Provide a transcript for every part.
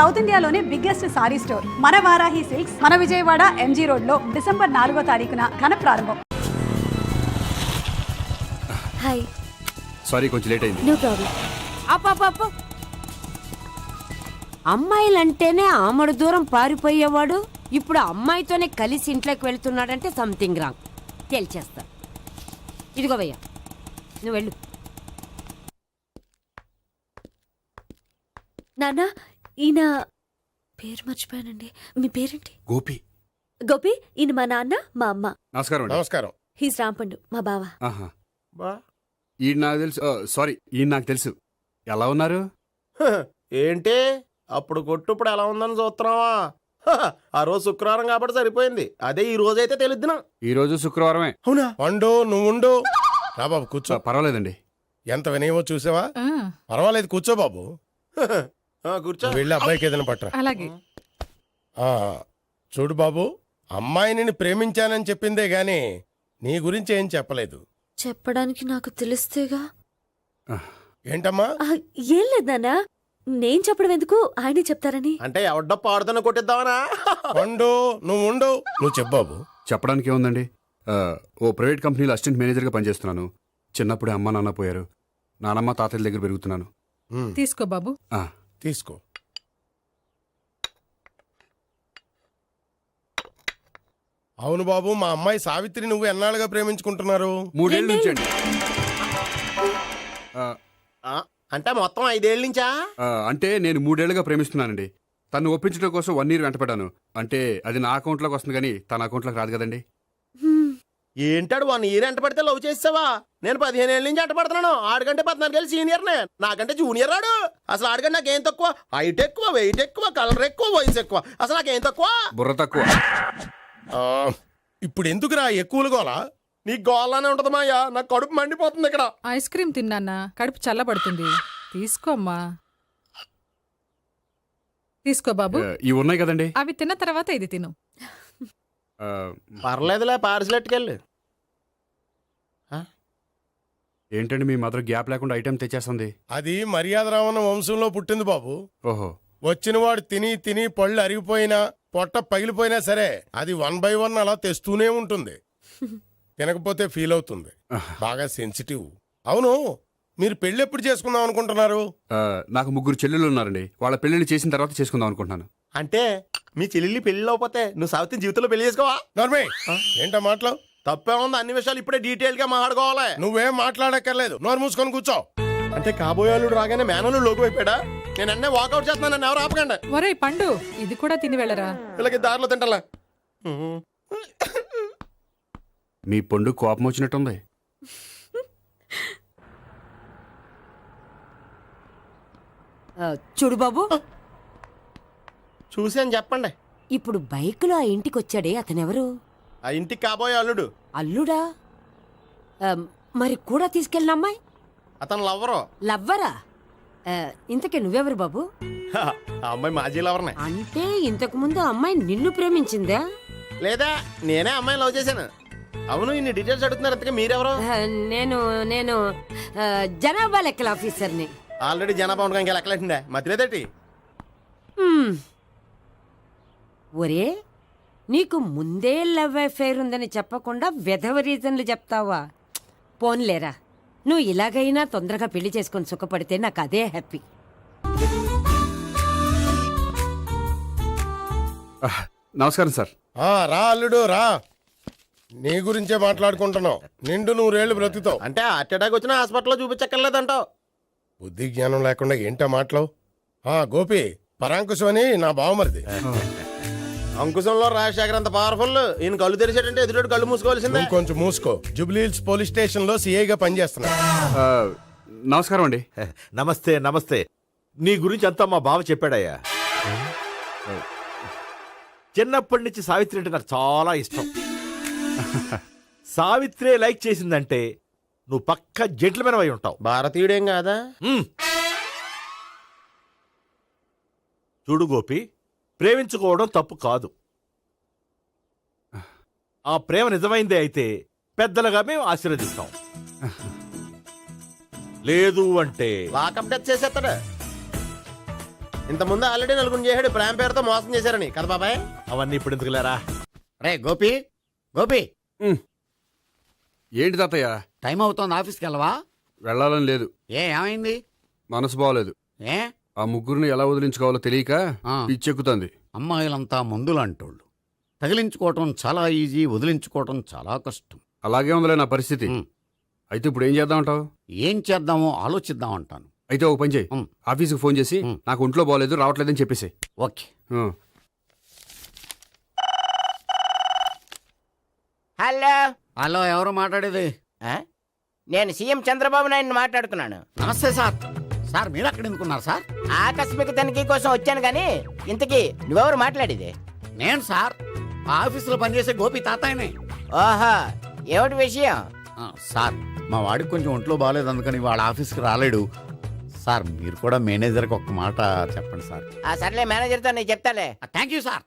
South ఇండియాలోనే biggest sorry store మన Varahi silks మన విజయవాడ ఎంజీ రోడ్ లో డిసెంబర్ 4వ తారీఖున ఘన ప్రారంభం. హాయ్. సారీ కొంచెం లేట్ అయింది. No problem. అప్ప అమ్మాయిలంటేనే ఆమడు దూరం పారిపోయేవాడు ఇప్పుడు అమ్మాయితోనే కలిసి ఇంట్లోకి వెళ్తున్నాడంటే సంథింగ్ రాంగ్ తేల్చేస్తా. ఇదిగో భయ్యా నువ్వు వెళ్ళు. నాన్న ఈయన పేరు మర్చిపోయానండి. మీ పేరేంటి? గోపి. గోపి. ఈయన మా నాన్న మా అమ్మ. నమస్కారం అండి. నమస్కారం. హీస్ రాంపండు మా బావ. ఆహా. ఈయన నాకు తెలుసు. సారీ, ఈయన నాకు తెలుసు. ఎలా ఉన్నారు? ఏంటి అప్పుడు కొట్టు ఇప్పుడు ఎలా ఉందని చూస్తున్నావా? ఆ రోజు శుక్రవారం కాబట్టి సరిపోయింది. అదే ఈ రోజు అయితే తెలుద్దునా. ఈ రోజు శుక్రవారమే. అవునా? వండు నువ్వుండు. రా బాబు కూర్చో. పర్వాలేదండి. ఎంత వినయమో చూసావా? పర్వాలేదు కూర్చో బాబు. కూర్చో. వెళ్ళి అబ్బాయికి ఏదైనా పట్టరా. అలాగే. చూడు బాబు, అమ్మాయి నిన్ను ప్రేమించానని చెప్పిందే గాని నీ గురించి ఏం చెప్పలేదు. చెప్పడానికి నాకు తెలిస్తేగా. ఏంటమ్మా? ఏం లేదు నాన్న, నేను చెప్పడం ఎందుకు, ఆయనే చెప్తారని. అంటే ఎవడ్డ పాడుతున్న కొట్టిద్దామనా? వండు నువ్వు చెప్పు బాబు. చెప్పడానికి ఏముందండి, ఓ ప్రైవేట్ కంపెనీలో అసిస్టెంట్ మేనేజర్గా పనిచేస్తున్నాను. చిన్నప్పుడే అమ్మ నాన్న పోయారు. నానమ్మ తాతయ్య దగ్గర పెరుగుతున్నాను. తీసుకో బాబు. తీసుకో. అవును బాబు, మా అమ్మాయి సావిత్రి నువ్వు ఎన్నాళ్ళుగా ప్రేమించుకుంటున్నారు? 3 ఏళ్ళ నుంచి అండి. అంటే మొత్తం 5 ఏళ్ళ నుంచా? అంటే నేను 3 ఏళ్ళుగా ప్రేమిస్తున్నానండి. తను ఒప్పించడం కోసం 1 year వెంటపడ్డాను. అంటే అది నా అకౌంట్లోకి వస్తుంది కానీ తన అకౌంట్లోకి రాదు కదండి. ఏంటాడు 1 year ఎంట పడితే లవ్ చేసావా? నేను 15 ఏళ్ళ నుంచి ఎంట పడుతున్నాను. ఆడికంటే 14 ఏళ్ళు సీనియర్నే, నాకంటే జూనియర్ రాడు. అసలు ఆడికంటే నాకేం తక్కువ? హైట్ ఎక్కువ, వెయిట్ ఎక్కువ, కలర్ ఎక్కువ, వయసు ఎక్కువ. అసలు నాకేం తక్కువ? బుర్ర తక్కువ. ఇప్పుడు ఎందుకురా ఎక్కువలు గోలా? నీకు గోలానే ఉంటది మాయా. నాకు కడుపు మండిపోతుంది ఇక్కడ. ఐస్ క్రీమ్ తిన్నానా, కడుపు చల్లబడుతుంది. తీసుకో అమ్మా. తీసుకో బాబు. ఇవి ఉన్నాయి కదండి. అవి తిన్న తర్వాత ఇది తిను. పర్లేదులే, పార్సిలెట్కెళ్ళి. ఏంటండి మీ మదర్ గ్యాప్ లేకుండా ఐటెం తెచ్చేస్తుంది? అది మర్యాద రావణ వంశంలో పుట్టింది బాబు. ఓహో. వచ్చినవాడు తిని తిని పళ్ళు అరిగిపోయినా పొట్ట పగిలిపోయినా సరే అది 1 by 1 అలా తెస్తూనే ఉంటుంది. తినకపోతే ఫీల్ అవుతుంది. బాగా సెన్సిటివ్. అవును, మీరు పెళ్లి ఎప్పుడు చేసుకుందాం అనుకుంటున్నారు? నాకు 3 చెల్లెళ్ళు ఉన్నారండి. వాళ్ళ పెళ్లిళ్ళు చేసిన తర్వాత చేసుకుందాం అనుకుంటున్నాను. అంటే మీ చెల్లెల్ని పెళ్లి లేకపోతే నువ్వు సావిత్రి జీవితంలో పెళ్లి చేసుకోవా? నార్మే ఏంటో మాటలు. తప్పే ఉంది, అన్ని విషయాలు ఇప్పుడే డీటెయిల్ గా మాట్లాడుకోవాలి. నువ్వేం మాట్లాడక్కర్లేదు, నోరు మూసుకొని కూర్చో. అంటే కాబోయేవాళ్ళు రాగానే మేనలు లోకి అయిపోయాడా? నేను అన్నీ వాకౌట్ చేస్తున్నాను, నన్ను ఎవరు ఆపకండి. ఒరేయ్ పండు, ఇది కూడా తిని వెళ్ళరా. వీళ్ళకి దారిలో తింటలా. మీ పండు కోపం వచ్చినట్టుంది. చూడు బాబు, చూసాను చెప్పండి. ఇప్పుడు బైకులో ఆ ఇంటికి వచ్చాడే అతనెవరు? ఆ ఇంటికి కాబోయే అల్లుడు. అల్లుడా? మరి కూడా తీసుకెళ్ళిన అమ్మాయి? అతను లవ్వరు. లవ్వరా? ఇంతకీ నువ్వెవరు బాబు? ఆ అమ్మాయి మాజీ లవర్నే. అంటే ఇంతకు ముందు అమ్మాయి నిన్ను ప్రేమించిందా? లేదా నేనే అమ్మాయిని లవ్ చేశాను. అవును, ఇన్ని డీటెయిల్స్ అడుగుతున్నారు. అంతగా మీరెవరు? నేను జనాభా లెక్కల ఆఫీసర్ని. ఆల్రెడీ జనాభా ఉండగా ఇంకా లెక్కలేండే మతిలేదేటి? ఒరే, నీకు ముందే లవ్ అఫైర్ ఉందని చెప్పకుండా వెధవ రీజన్లు చెప్తావా? పోన్లేరా, నువ్వు ఇలాగైనా తొందరగా పెళ్లి చేసుకొని సుఖపడితే నాకు అదే హ్యాపీ. నమస్కారం సార్. రా అల్లుడు రా. నీ గురించే మాట్లాడుకుంటున్నావు. నిండు 100 ఏళ్ళు బ్రతుకుతావు. అంటే హార్ట్ అటాక్ వచ్చినా హాస్పిటల్లో చూపించక్కర్లేదంటావు. బుద్ధి జ్ఞానం లేకుండా ఏంటో మాటలు. గోపి, పరాంకుశం అని నా బావమరిది. అంకుశంలో రాజశేఖర్ అంత పవర్ఫుల్. ఈయన కళ్ళు తెరిచాడంటే ఎదురు కళ్ళు మూసుకోవాల్సిందే. కొంచెం మూసుకో. జూబ్లీహిల్స్ పోలీస్ స్టేషన్ లో సిఐగా పనిచేస్తున్నా. నమస్కారం అండి. నమస్తే నమస్తే. నీ గురించి అంతా మా బావ చెప్పాడయ్యా. చిన్నప్పటి నుంచి సావిత్రి అంటే నాకు చాలా ఇష్టం. సావిత్రే లైక్ చేసిందంటే నువ్వు పక్క జెంట్లమెన్ అయి ఉంటావు. భారతీయుడేం కాదా? చూడు గోపి, ప్రేమించుకోవడం తప్పు కాదు. ఆ ప్రేమ నిజమైందే అయితే పెద్దలుగా మేము ఆశీర్వదిస్తాం. లేదు అంటే లాకప్ డెత్ చేసేస్తాడు. ఇంత ముందు ఆల్రెడీ నలుగురు చేశాడు ప్రేమ పేరుతో మోసం చేశారని కదా బాబాయ్. అవన్నీ ఇప్పుడు ఎందుకులేరా? రే గోపి, గోపి, ఏంటి తాతయ్య? టైం అవుతోంది, ఆఫీస్కి వెళ్ళవా? వెళ్ళాలని లేదు. ఏమైంది? మనసు బాగోలేదు. ఏ ఆ ముగ్గురిని ఎలా వదిలించుకోవాలో తెలియక ఆ. పిచ్చెక్కుతుంది. అమ్మాయిలంతా మందులాంటోళ్ళు. తగిలించుకోవటం చాలా ఈజీ, వదిలించుకోవటం చాలా కష్టం. అలాగే ఉందిలే నా పరిస్థితి. ఉమ్. అయితే ఇప్పుడు ఏం చేద్దామంటావు? ఏం చేద్దామో ఆలోచిద్దాం అంటాను. అయితే ఒక పని చేయి, ఉమ్. ఆఫీస్కి ఫోన్ చేసి నాకు ఒంట్లో బాగోలేదు రావట్లేదని చెప్పేసి. ఓకే. హలో, హలో, ఎవరు మాట్లాడేది? నేను సీఎం చంద్రబాబు నాయుడు మాట్లాడుతున్నాను. నమస్తే సార్. సార్ మీరు అక్కడ ఎందుకున్నారు సార్? ఆకస్మిక తనిఖీ కోసం వచ్చాను కానీ ఇంతకీ నువ్వెవరు మాట్లాడేది? నేను సార్ ఆ ఆఫీసులో పనిచేసే గోపి తాతాయనే. ఓహో, ఏమిటి విషయం? సార్ మా వాడికి కొంచెం ఒంట్లో బాగాలేదు, అందుకని వాళ్ళ ఆఫీస్కి రాలేడు. సార్ మీరు కూడా మేనేజర్కి ఒక్క మాట చెప్పండి సార్. ఆ సర్లే, మేనేజర్తో నేను చెప్తాలే. Thank you sir.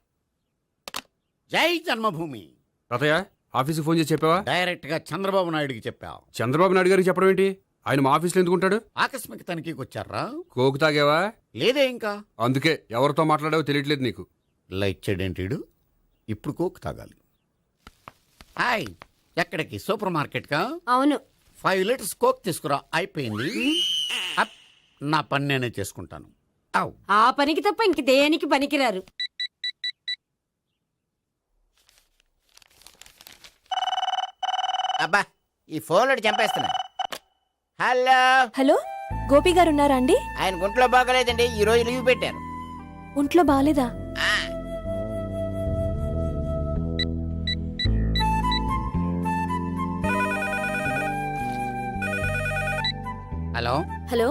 జై జన్మభూమి. తాతయ్య ఆఫీస్కి ఫోన్ చేసి చెప్పావా? డైరెక్ట్ గా చంద్రబాబు నాయుడుకి చెప్పావు. చంద్రబాబు నాయుడు గారికి చెప్పడం ఏంటి? ఆయన మా ఆఫీస్లో ఎందుకుంటాడు? ఆకస్మిక తనిఖీకి వచ్చారా? కోకు తాగావా? లేదే ఇంకా. అందుకే ఎవరితో మాట్లాడావో తెలియట్లేదు నీకు. లైక్ చేయడేంటీడు. ఇప్పుడు కోక్ తాగాలి. హాయ్, ఎక్కడికి? సూపర్ మార్కెట్ కా? అవును. 5 లీటర్స్ కోక్ తీసుకురా. అయిపోయింది. అప్, నా పని నేనే చేసుకుంటాను. అవ్. ఆ పనికి తప్ప ఇంక దేనికి పనికిరారు. అబ్బా, ఈ ఫోన్లో చంపేస్తున్నా. హలో, హలో, గోపి గారు ఉన్నారా అండి? ఆయన గుంట్లో బాగలేదండి, ఈ రోజు లీవ్ పెట్టారు. ఒంట్లో బాగాలేదా? ఆ, హలో, హలో,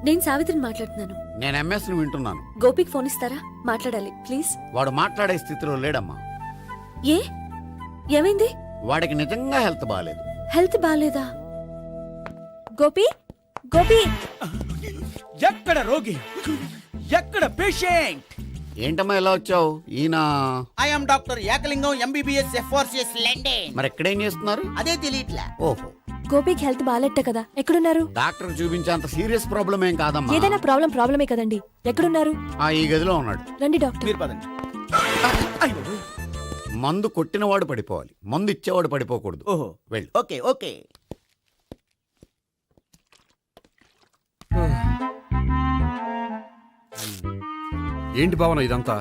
నేను సావిత్రిని మాట్లాడుతున్నాను. నేను ఎంఎస్ని వింటున్నాను. గోపికి ఫోన్ ఇస్తారా? మాట్లాడాలి ప్లీజ్. వాడు మాట్లాడే స్థితిలో లేడమ్మా. ఏ ఏమైంది? వాడికి నిజంగా హెల్త్ బాగాలేదు. హెల్త్ బాగాలేదా? గోపి, గోపి, ఎక్కడ రోగి, ఎక్కడ పేషెంట్? ఏంటమ్మా ఇలా వచ్చావు? ఈయన I'm doctor Ekalingam MBBS FRCS London. మరి ఎక్కడేం చేస్తున్నారు? అదే తెలియట్లా. ఓహో, గోపికి హెల్త్ బాగాలెట్ట కదా, ఎక్కడున్నారు? డాక్టర్ చూపించేంత సీరియస్ ప్రాబ్లం ఏం కాదమ్మా. ఏదైనా ప్రాబ్లమే కదండి. ఎక్కడున్నారు? ఈ గదిలో ఉన్నాడు. రండి డాక్టర్. మీరు పదండి. మందు కొట్టినవాడు పడిపోవాలి, మందు ఇచ్చేవాడు పడిపోకూడదు. ఓహో, వెళ్ళు. Okay okay. ఏంటి భావన ఇదంతా?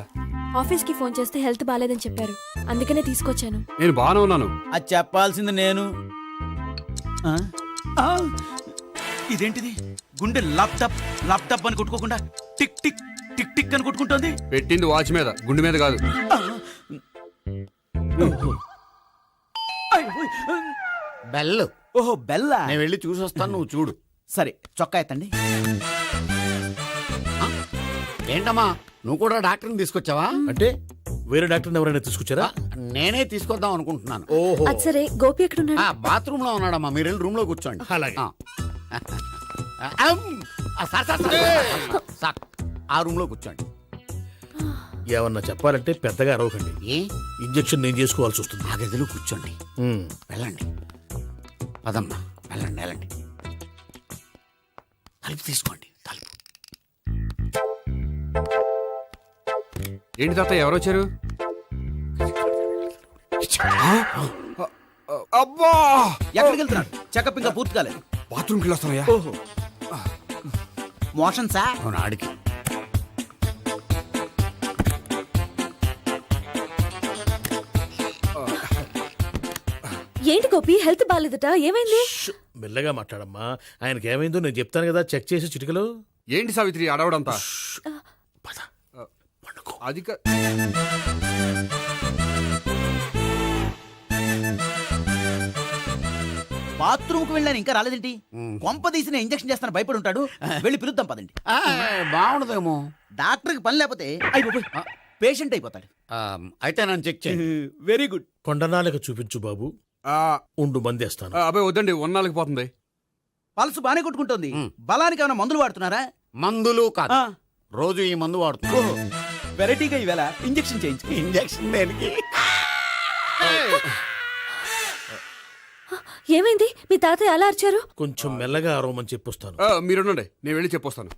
ఆఫీస్ కి ఫోన్ చేస్తే హెల్త్ బాగాలేదని చెప్పారు, అందుకనే తీసుకొచ్చాను. నేను బాగానే ఉన్నాను. అది చెప్పాల్సింది నేను. ఆ? ఆ! ఇదేంటిది? గుండె లాప్టాప్ లాప్టాప్ అని కొట్టుకోకుండా టిక్ టిక్ టిక్ టిక్ అని కొట్టుకుంటోంది. పెట్టింది వాచ్ మీద, గుండె మీద కాదు. బెల్. ఓహో, బెల్లా. నేను వెళ్ళి చూసొస్తాను, నువ్వు చూడు. సరే, చొక్కా ఎత్తండి. ఏంటమ్మా, నువ్వు కూడా డాక్టర్ని తీసుకొచ్చావా? అంటే వేరే డాక్టర్ని ఎవరైనా తీసుకొచ్చారా? నేనే తీసుకొద్దాం అనుకుంటున్నాను. ఓహో, అది సరే, గోపి ఎక్కడున్నాడు? బాత్రూమ్ లో ఉన్నాడమ్మా, మీరు వెళ్ళి రూమ్ లో కూర్చోండి. అలాగే. సార్, ఆ రూమ్ లో కూర్చోండి. ఏమన్నా చెప్పాలంటే పెద్దగా అరవకండి. ఏ ఇంజెక్షన్ నేను చేసుకోవాల్సి వస్తుంది. ఆ గదిలో కూర్చోండి. వెళ్ళండి, పదమ్మా, వెళ్ళండి వెళ్ళండి. తలుపు తీసుకోండి, తలుపు. ఏంటి తాత ఎవరు వచ్చారు? అబ్బా, ఎక్కడికి వెళ్తున్నాడు? చెకప్ ఇంకా పూర్తి కాలేదు. బాత్రూమ్కి వెళ్ళొస్తానయ్యా. ఓహో, మోషన్ సార్. అవును, ఆడికి. ఏంటి గోపి, హెల్త్ బాగాలేదట, ఏమైంది? మెల్లగా మాట్లాడమ్మా. ఆయనకి ఏమైందో నేను చెప్తాను కదా, చెక్ చేసి చిటికలో. ఏంటి సావిత్రి అడవడంతా? పద, పండుకో. అది కా- బాత్రూమ్ కు వెళ్ళాను, ఇంకా రాలేదేంటి? కొంప తీసిన ఇంజక్షన్ చేస్తాను భయపడి ఉంటాడు. వెళ్ళి పిలుద్దాం పదండి. బాగుండదేమో. డాక్టర్ కి పని లేకపోతే పేషెంట్ అయిపోతాడు. అయితే నన్ను చెక్ చేయండి. Very good. కొండనాలకు చూపించు బాబు. ఆ, ఉండు మందేస్తాను. అబ్బాయి వద్దండి, ఉన్నాళ్ళకి పోతుంది. పల్స్ బానే కొట్టుకుంటుంది. బలానికి ఏమైనా మందులు వాడుతున్నారా? మందులు కాదు, ఆ. రోజు ఈ మందు వాడుతున్నా. ఓహో, వెరైటీగా ఈవేళ ఇంజక్షన్ చేయించు. ఇంజక్షన్ దేనికి? ఏమైంది? మీ తాతయ్య అలా అరిచారు? కొంచెం మెల్లగా అరవమని చెప్పొస్తాను. మీరుండండి, నేను వెళ్ళి చెప్పొస్తాను.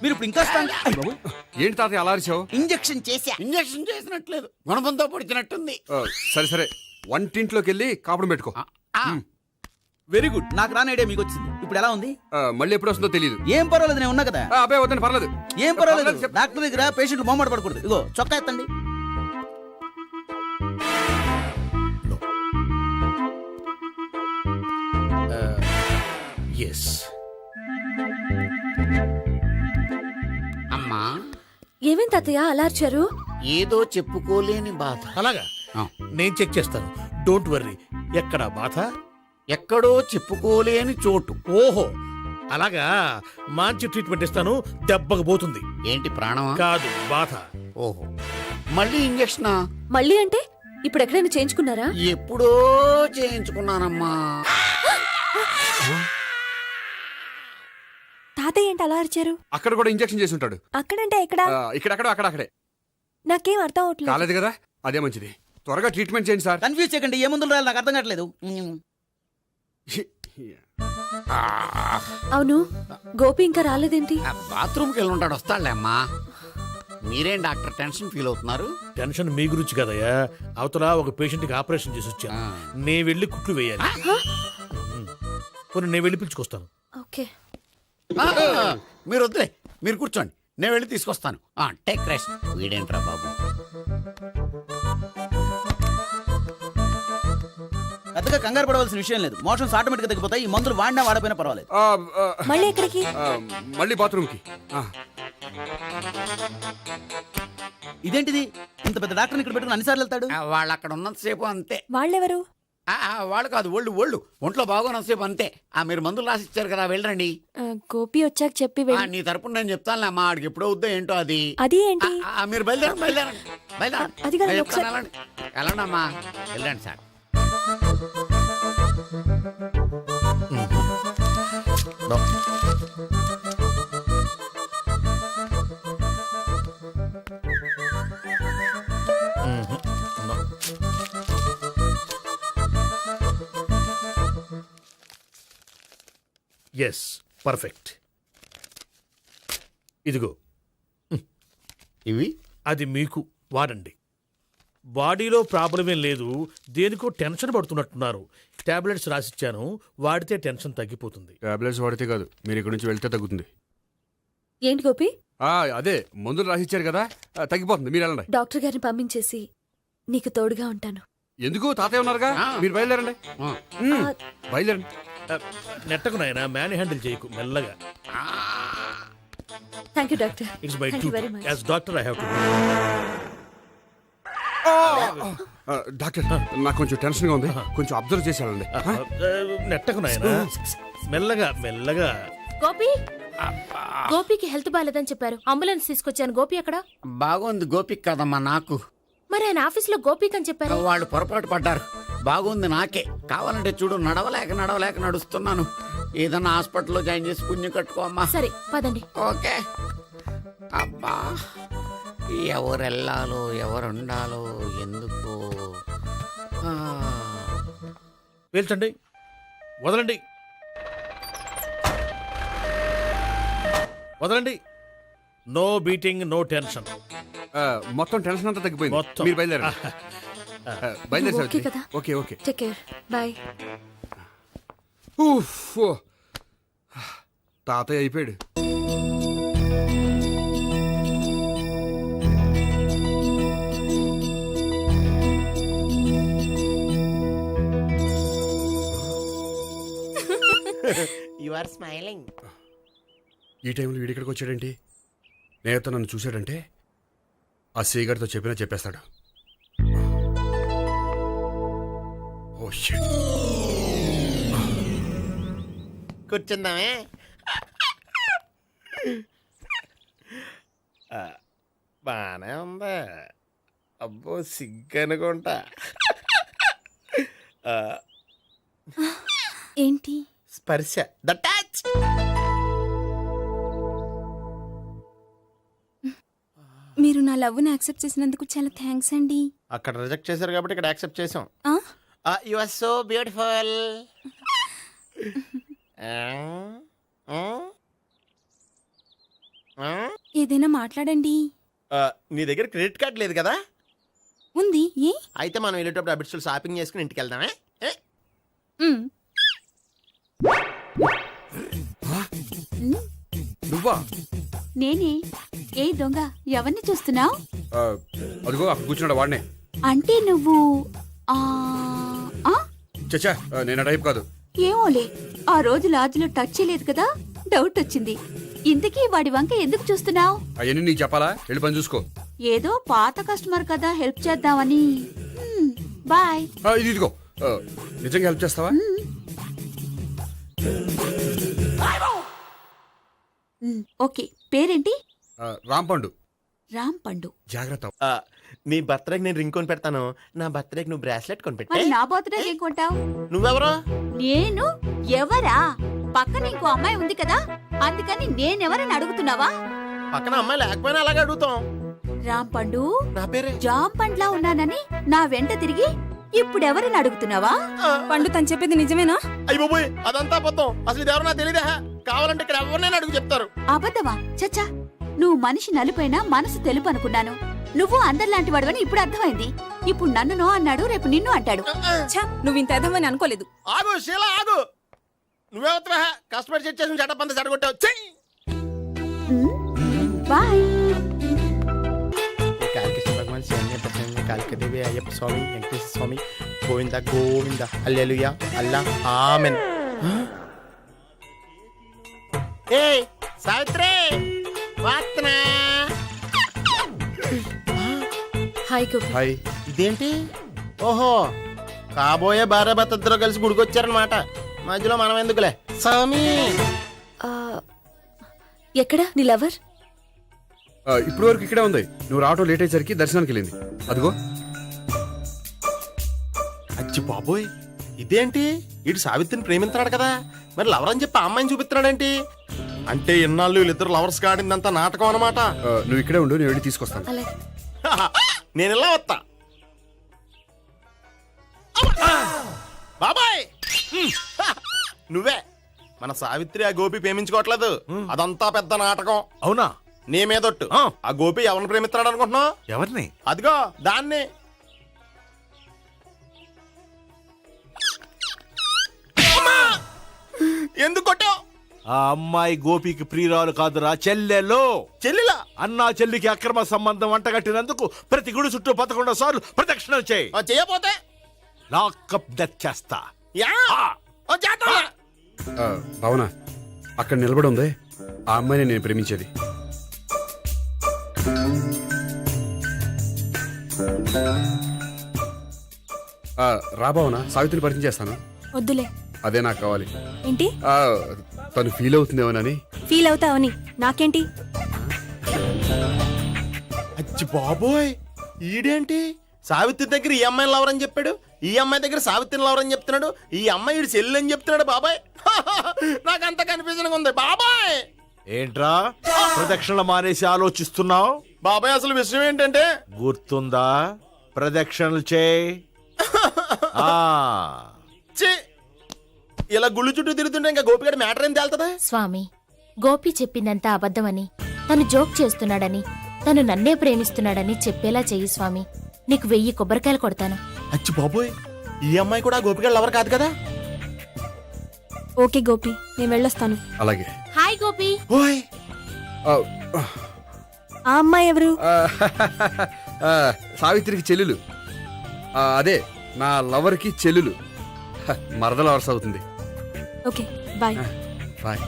మీరు ఇప్పుడు ఇంకా స్ట్రాంగ్. అయ్ బాబోయ్. ఏంటి తాతయ్య అలా అరిచావు? ఇంజెక్షన్ చేశా. ఇంజక్షన్ చేసినట్లేదు గుణపంతో పొడిచినట్టుంది. సరే సరే వంటింట్లోకి వెళ్ళి కాపుడు పెట్టుకో. Very good. నాకు రాని ఐడియా మీకు వచ్చింది. ఇప్పుడు ఎలా ఉంది? మళ్ళీ ఎప్పుడు వస్తుందో తెలియదు. ఏం పర్వాలేదు, నేను ఉన్నా కదా. అబ్బాయి వద్దని పర్లేదు. ఏం పర్వాలేదు. డాక్టర్ దగ్గర పేషెంట్లు మొహమాట పడకూడదు. ఇగో చొక్కా ఎత్తండి. ఎస్. అమ్మా ఏమేం తాతయ్య అలా అరిచారు? ఏదో చెప్పుకోలేని బాధ. అలాగా ఆ. నేను చెక్ చేస్తాను, డోంట్ వర్రీ. ఎక్కడ బాధ? ఎక్కడో చెప్పుకోలేని చోటు. ఓహో అలాగా, మంచి ట్రీట్మెంట్ ఇస్తాను, దెబ్బకు పోతుంది. ఏంటి ప్రాణమా? కాదు, బాధ. ఓహో మళ్ళీ ఇంజక్షనా? మళ్ళీ అంటే ఇప్పుడు ఎక్కడైనా చేయించుకున్నారా? ఎప్పుడో చేయించుకున్నానమ్మా. తాతయ్య ఏంటి అలా అరిచారు? అక్కడ కూడా ఇంజెక్షన్ చేసి ఉంటాడు. అక్కడంటే ఎక్కడ? ఇక్కడక్కడ అక్కడే. నాకేం అర్థం అవట్లేదు. కాలేదు కదా, అదే మంచిది. త్వరగా ట్రీట్మెంట్ చేయండి సార్. కన్ఫ్యూజ్ చేయకండి. ఏ మందులు రాయాలి నాకు అర్థం కావట్లేదు. అవును, గోపి ఇంకా రాలేదేంటి? బాత్రూమ్కి వెళ్ళి ఉంటాడు, వస్తాడులే అమ్మా. మీరేం డాక్టర్ టెన్షన్ ఫీల్ అవుతున్నారు? టెన్షన్ మీ గురించి కదయ్యా, అవతల ఒక పేషెంట్ కి ఆపరేషన్ చేసి వచ్చాను. నే వెళ్ళి కుట్లు వేయాలి. నేను వెళ్ళి పిలుచుకొస్తాను. ఓకే. మీరు వద్దులే, మీరు కూర్చోండి, నేను వెళ్ళి తీసుకొస్తాను. Take rest. వీడేంట్రా బాబు? పెద్దగా కంగారు పడవలసిన విషయం లేదు. మోషన్స్ ఆటోమేటిక్ గా తగ్గిపోతాయి. ఈ మందులు వాడినా వాడపోయినా పర్వాలేదు. మళ్ళీ ఎక్కడికి? మళ్ళీ బాత్రూమ్కి. ఇదేంటిది? ఇంత పెద్ద డాక్టర్ని ఇక్కడ పెట్టుకుని అన్నిసార్లు వెళ్తాడు? వాళ్ళు అక్కడ ఉన్నంతసేపు అంతే. వాళ్ళెవరు? వాళ్ళు కాదు, ఒళ్ళు ఒంట్లో బాగోనంతసేపు అంతే. మీరు మందులు రాసిచ్చారు కదా, వెళ్ళండి. గోపి వచ్చాక చెప్పి నీ తరపున నేను చెప్తానులే అమ్మా, ఆడికి ఎప్పుడో వద్దో ఏంటో అది. అది ఏంటి? మీరు బయలుదేరండి. అది కాదు, నేను ఒకసారి- చెప్తాను, వెళ్ళండి అమ్మా, వెళ్ళండి సార్. Yes, perfect. ఇదిగో ఇవి అది మీకు వాడండి. బాడీలో ప్రాబ్లం ఏం లేదు, దేనికో టెన్షన్ పడుతున్నట్టున్నారు. టాబ్లెట్స్ రాసిచ్చాను, వాడితే టెన్షన్ తగ్గిపోతుంది. టాబ్లెట్స్ వాడితే కాదు, మీరు ఇక్కడ నుంచి వెళ్తే తగ్గుతుంది. ఏంటి గోపి? అదే మందులు రాసిచ్చారు కదా, తగ్గిపోతుంది. మీరు వెళ్ళండి. డాక్టర్ గారిని పంపించేసి నీకు తోడుగా ఉంటాను. ఎందుకు? తాతయ్య ఉన్నారుగా, మీరు బయలుదేరండి. బయలుదేరండి. నెట్టకు నాయనా, మ్యాన్ హ్యాండిల్ చేయకు, మెల్లగా. Thank you doctor. It's my Thank you very much. As doctor I have to. Doctor, నాకు కొంచెం టెన్షన్గా ఉంది, కొంచెం అబ్జర్వ్ చేసి వెళ్ళండి. నెట్టకు నాయనా, మెల్లగా మెల్లగా. గోపి, గోపికి హెల్త్ బాలేదని చెప్పారు. అంబులెన్స్ తీసుకొచ్చాను. గోపి ఎక్కడ? బాగుంది. గోపిక్ కదమ్మా, నాకు. మరి ఆయన ఆఫీస్ లో గోపిక్ అని చెప్పారు. వాళ్ళు పొరపాటు పడ్డారు. బాగుంది నాకే. కావాలంటే చూడు, నడవలేక నడుస్తున్నాను. ఏదన్నా హాస్పిటల్లో జాయిన్ చేసి పుణ్యం కట్టుకోమ్మా. సరే పదండి. ఓకే. అబ్బా, ఎవరెళ్ళాలో ఎవరుండాలో ఎందుకు. పేల్చండి, వదలండి, వదలండి. No beating, no tension. మొత్తం టెన్షన్ అంతా తగ్గిపోయింది. మొత్తం. మీరు బయలుదేరండి. బయలుదేరి ఓకే కదా? Okay okay. Take care. Bye. తాతయ్య అయిపోయాడు. You are smiling. ఈ టైంలో వీడిక్కడికి వచ్చాడేంటి? నేత నన్ను చూశాడంటే ఆ సీగారితో చెప్పేస్తాడు. Oh shit. కూర్చుందామే. బానే ఉందా? అబ్బో సిగ్గనుకుంటా. ఏంటి? స్పర్శ, ద టచ్. మీరు నా లవ్ని యాక్సెప్ట్ చేసినందుకు చాలా థ్యాంక్స్ అండి. అక్కడ రిజెక్ట్ చేశారు కాబట్టి ఇక్కడ యాక్సెప్ట్ చేసాం. You are so beautiful. ఏదైనా మాట్లాడండి. నీ దగ్గర క్రెడిట్ కార్డ్ లేదు కదా? ఉంది. ఏ? అయితే మనం వెళ్ళేటప్పుడు అబిడ్స్ షాపింగ్ చేసుకుని ఇంటికి వెళ్దామే. నువ్వా? నేనే. ఏ దొంగ, ఎవరిని చూస్తున్నావు? అదిగో అక్కడ కూర్చున్నాడు వాడినే. అంటే నువ్వు చచ్చా, నేను ఆ టైప్ కాదు. ఏమోలే, ఆ రోజు లాడ్జ్లో టచ్ చేయలేదు కదా, డౌట్ వచ్చింది. ఇంతకీ వాడి వంక ఎందుకు చూస్తున్నావు? అవన్నీ నీకు చెప్పాలా? వెళ్ళి పని చూసుకో. ఏదో పాత కస్టమర్ కదా, హెల్ప్ చేద్దామని. బాయ్. ఇదిగో, నిజంగా హెల్ప్ చేస్తావా? ఓకే, పేరేంటి? రాంపండు. రాంపండు. జాగ్రత్త. నీ బర్త్డేకి నేను రింగ్ కొని పెడతాను, నా బర్త్డేకి నువ్వు బ్రాస్లెట్ కొని మరి పెట్టే. నా బర్త్డే ఏం కొంటావు? నువ్వెవరో? నేను ఎవరా? పక్కన ఇంకో అమ్మాయి ఉంది కదా, అందుకని నేనెవరని అడుగుతున్నావా? పక్కన అమ్మాయి లేకపోయినా అలాగే అడుగుతాం. రాంపండు, నా పేరే జామ్ పండ్లా ఉన్నానని నా వెంట తిరిగి ఇప్పుడెవరని అడుగుతున్నావా? పండు తను చెప్పింది నిజమేనా? అయ్యి బాబోయ్, అదంతా అబద్ధం. అసలు ఇది ఎవరో నాకు తెలియదా? కావాలంటే ఇక్కడ ఎవరినైనా అడుగు చెప్తారు. అబద్ధమా? చచ్చా, నువ్వు మనిషి నలుపైనా మనసు తెలుపు అనుకున్నాను. నువ్వు అందరిలాంటి వాడువని ఇప్పుడు అర్థమైంది. ఇప్పుడు నన్ను నో అన్నాడు, రేపు నిన్ను అంటాడు. నువ్వు ఇంత ఎదవని అనుకోలేదు. ఆగు శీలా, ఆగు. నువ్వెవరా? కస్టమర్ చెక్ చేసి చెడ్డ పంత చెడగొట్టావు. బాయ్. కాళికృష్ణ భగవాన్ శరణ్య కాళికదేవి అయ్యప్ప స్వామి వెంకటేశ్వర స్వామి గోవింద గోవింద హల్లెలూయా అల్లా ఆమెన్. ఏయ్ సావిత్రి, వాత్నా. హాయ్ గోపి. హాయ్. ఇదేంటి? ఓహో, కాబోయే భార్య భర్త ఇద్దరు కలిసి గుడికొచ్చారనమాట. మధ్యలో మనం ఎందుకులే స్వామి. ఎక్కడ నీ లవర్? ఇప్పుడు వరకు ఇక్కడే ఉంది. నువ్వు రావటం లేట్ అయ్యేసరికి దర్శనానికి వెళ్ళింది. అదిగో. అచ్చి బాబోయ్, ఇదేంటి? ఇటు సావిత్రిని ప్రేమిస్తున్నాడు కదా, మరి లవర్ అని చెప్పి ఆ అమ్మాయిని చూపిస్తున్నాడేంటి? అంటే ఇన్నాళ్ళు వీళ్ళిద్దరు లవర్స్ కాడిందంతా నాటకం అనమాట. నువ్వు ఇక్కడే ఉండు, నేను వెళ్ళి తీసుకొస్తాను. నేను ఇలా వస్తా. బాబాయ్, నువ్వే మన సావిత్రి ఆ గోపి ప్రేమించుకోవట్లేదు, అదంతా పెద్ద నాటకం. అవునా? నీ మీదొట్టు. ఆ గోపి ఎవరిని ప్రేమిస్తున్నాడు అనుకుంటున్నావు? ఎవరిని? అదిగో దాన్ని. ఎందుకు కొట్టావు? ఆ అమ్మాయి గోపికి ప్రియురాలు కాదురా, చెల్లెలో. చెల్లిలా? అన్నా చెల్లికి అక్రమ సంబంధం వంటగట్టినందుకు ప్రతి గుడి చుట్టూ 11 సార్లు ప్రదక్షిణలు చేయి. చేయపోతే లాకప్ డెత్ చేస్తా. భావన, అక్కడ నిలబడి ఉంది ఆ అమ్మాయిని నేను ప్రేమించేది. రా భావన, సావిత్రిని పరిచయం చేస్తాను. వద్దులే. అదే నాకు కావాలి. ఏంటి? తను ఫీల్ అవుతుందేమోనని. ఫీల్ అవుతావని నాకేంటి? అచ్చి బాబోయ్, ఈడేంటి సావిత్రి దగ్గర ఈ అమ్మాయిని లవర్ అని చెప్పాడు, ఈ అమ్మాయి దగ్గర సావిత్రిని లవర్ అని చెప్తున్నాడు, ఈ అమ్మాయి ఈడు చెల్లి అని చెప్తున్నాడు. బాబాయ్, నాకంత కన్ఫ్యూజన్ ఉంది బాబాయ్. ఏంట్రా ప్రదక్షిణలు మానేసి ఆలోచిస్తున్నావు? బాబాయ్, అసలు విషయం ఏంటంటే, గుర్తుందా? ప్రదక్షిణలు చేయి. ఇలా గుళ్ళు చుట్టూ తిరుగుతుంటే ఇంకా గోపిగడ మ్యాటర్ ఏం తేలుతుందా? స్వామి, గోపి చెప్పిందంతా అబద్ధమని, తను జోక్ చేస్తున్నాడని, తను నన్నే ప్రేమిస్తున్నాడని చెప్పేలా చెయ్యి స్వామి. నీకు 1000 కొబ్బరికాయలు కొడతాను. అచ్చి బాబోయ్, ఈ అమ్మాయి కూడా గోపిగడ లవర్ కాదు కదా? ఓకే గోపి, నేను వెళ్ళొస్తాను. అలాగే. హాయ్ గోపి. ఓయ్, ఆ అమ్మాయి ఎవరు? సావిత్రికి చెల్లెలు. అదే నా లవర్కి చెల్లెలు. మరద లవర్స్ అవుతుంది. Okay, bye. బాయ్.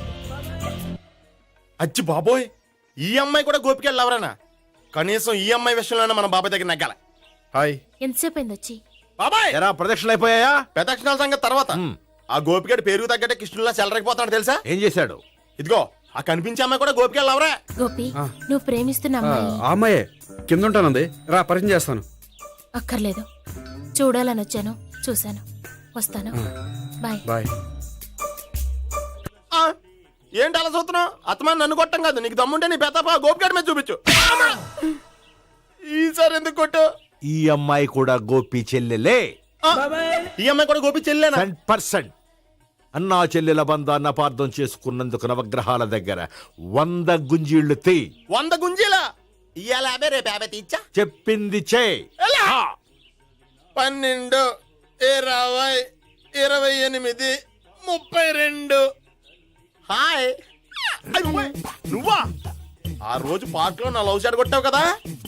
అచ్చి బాబోయ్, ఈ అమ్మాయి కూడా గోపిగడ లవరేనా? కనీసం ఈ అమ్మాయి విషయంలోనే మన బాబాయ్ దగ్గర నెగ్గాల. హాయ్. ఎంతసేపు అయింది వచ్చి? బాబాయ్, ఎరా ప్రదక్షిణలు అయిపోయాయా? ప్రదక్షిణాల సంగతి తర్వాత. ఆ గోపిగడ పేరు తగ్గట్టే కృష్ణులా చెలరైపోతాడు తెలుసా? ఏం చేశాడు? ఇదిగో ఆ కనిపించే అమ్మాయి కూడా గోపిగడ లవరే. గోపి, నువ్వు ప్రేమిస్తున్న అమ్మాయి ఆ అమ్మాయే కింద ఉంటానంది. రా, పరిచయం చేస్తాను. అక్కర్లేదు, చూడాలని వచ్చాను, చూశాను, వస్తాను. బాయ్. బాయ్. ఏంటి అలా చూస్తున్నావు? అత్తమాని నన్ను కొట్టం కాదు, నీకు దమ్ముంటే నీ పెద్దపా గోపిగడ మీద చూపించు. ఈసారి ఎందుకు కొట్టు? ఈ అమ్మాయి కూడా గోపి చెల్లెలే. ఈ అమ్మాయి కూడా గోపి చెల్లేనా? 100%. అన్నా చెల్లెల బంధాన్ని అపార్థం చేసుకున్నందుకు నవగ్రహాల దగ్గర 100 గుంజీళ్లు తీ. 100 గుంజీలా? ఇవాళ 50 రేపు 50 తీచ్చా. చెప్పింది చే. 12, 20, 28, 32. హాయ్. నువ్వా? ఆ రోజు పార్క్ లో నా లవ్ షాట్ కొట్టావు కదా,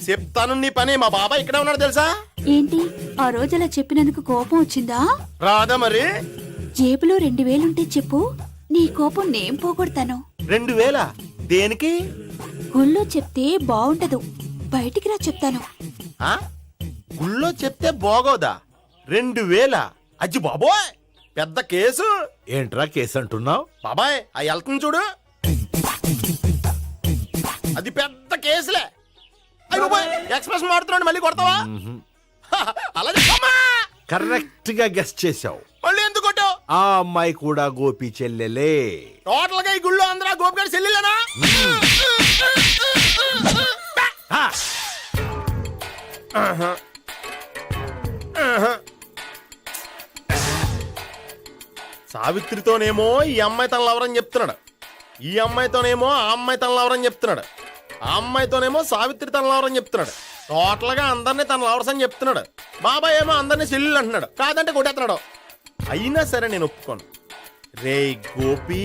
చెప్తాను నీ పని. మా బాబాయ్ ఇక్కడే ఉన్నాడు తెలుసా? ఏంటి ఆ రోజు అలా చెప్పినందుకు కోపం వచ్చిందా? రాదా మరి? జేబులో 2000 ఉంటే చెప్పు, నీ కోపం నేను పోగొడతాను. 2000? దేనికి? గుళ్ళో చెప్తే బాగుంటదు, బయటికి రా చెప్తాను. ఆ? గుళ్ళో చెప్తే బాగోదా? 2000? అజ్జి బాబోయ్, పెద్ద కేసు. ఏంట్రా కేసు అంటున్నావు? బాబాయ్ ఆ వెళ్తుంది చూడు, అది పెద్ద కేసులే. అయ్య బాబాయ్, ఎక్స్ప్రెస్ మారుతున్నాడు, మళ్ళీ కొడతావా? అలా చెప్పమ్మా. కరెక్ట్ గా గెస్ట్ చేశావు. మళ్ళీ ఎందుకు కొట్టావు? ఆ అమ్మాయి కూడా గోపి చెల్లెలే. టోటల్ గా ఈ గుళ్ళో అందరూ గోపిగాడి చెల్లిలేనా? సావిత్రితోనేమో ఈ అమ్మాయి తన లవరని చెప్తున్నాడు, ఈ అమ్మాయితోనేమో ఆ అమ్మాయి తన లవరని చెప్తున్నాడు, ఆ అమ్మాయితోనేమో సావిత్రి తన లవరని చెప్తున్నాడు. టోటల్ గా అందరినీ తన లవర్స్ అని చెప్తున్నాడు. బాబాయ్ ఏమో అందరినీ చెల్లెలు అంటున్నాడు, కాదంటే కొట్టేస్తున్నాడు. అయినా సరే నేను ఒప్పుకోను. రే గోపి,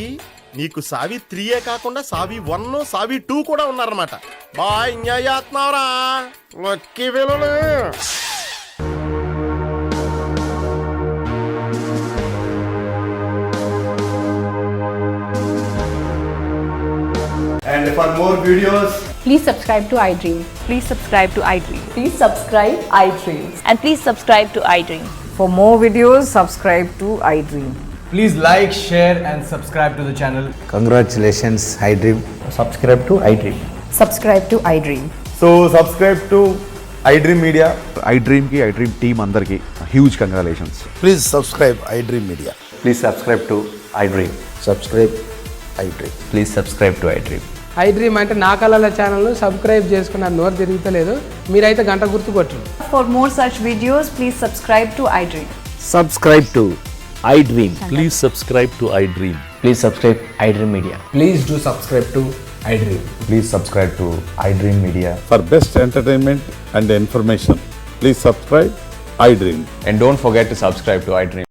నీకు సావి 3 కాకుండా సావి 1, సావి 2 కూడా ఉన్నారన్నమాట. బాయ్ ఎంజాయ్ చేస్తున్నావురా, లక్కీ పిల్లలు. And for more videos, Please subscribe to iDream. Please subscribe to iDream. Please subscribe iDream. And please subscribe to iDream. For more videos, subscribe to iDream. Please like, share and subscribe to the channel. congratulations, iDream. Subscribe to iDream. Subscribe to iDream. So subscribe to iDream Media. iDream team అందరికి huge congratulations. Please subscribe iDream media. Please subscribe to iDream. Subscribe iDream. Please subscribe to iDream. iDream అంటే నా కళల ఛానల్ను subscribe చేసుకున్న నోరు తిరుగుతలేదు, మీరైతే గంట గుర్తు కొట్టండి. For more such videos, please subscribe to iDream. Subscribe to iDream. Please subscribe to I dream. Please subscribe iDream Media. Please do subscribe to iDream. Please subscribe to iDream Media. For best entertainment and information please subscribe I dream. And don't forget to subscribe to iDream.